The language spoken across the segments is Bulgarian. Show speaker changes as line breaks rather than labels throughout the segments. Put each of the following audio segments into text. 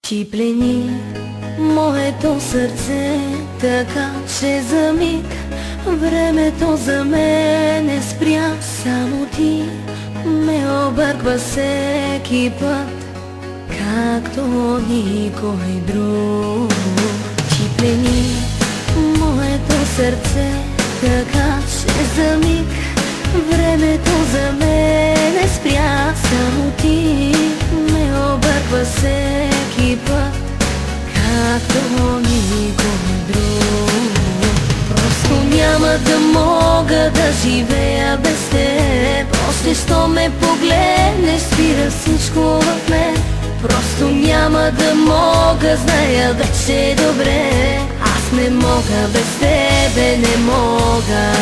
Ти плени моето сърце, така че за миг времето за мен е спря. Само ти ме обърква всеки път, както никой друг. Ти плени моето сърце, така че за миг времето за мен е спря. Само ти ме обърква всеки път, както никой друг. Просто няма да мога да живея без теб. После що ме погледнеш, спира всичко в мен. Просто няма да мога, зная вече добре. Аз не мога без тебе, не мога.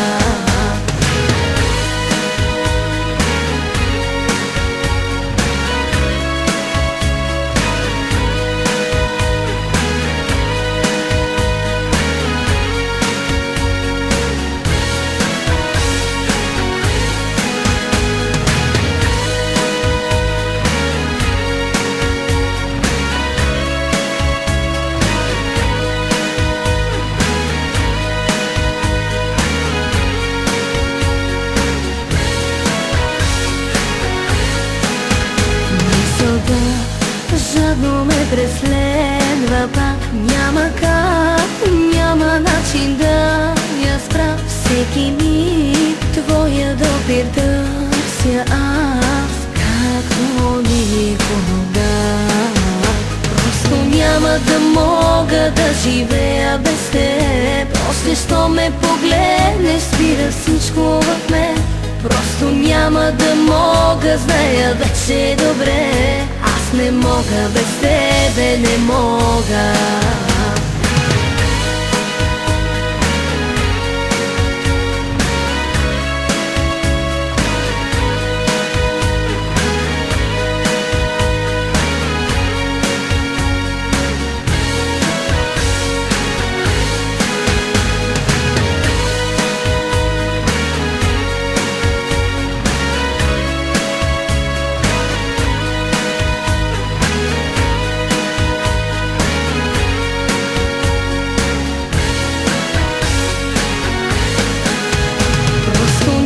Жадно ме преследва пак. Няма как, няма начин да я спра. Всеки миг твоя допир търся аз, както никога. Просто няма да мога да живея без теб. После що ме погледнеш, спира всичко в мен. Просто няма да мога, зная вече добре. Аз не мога без тебе, не мога.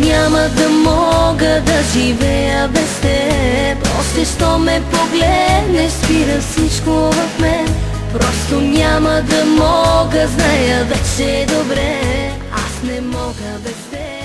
Няма да мога да живея без теб. После що ме погледнеш, спира всичко в мен. Просто няма да мога, зная вече добре. Аз не мога без теб.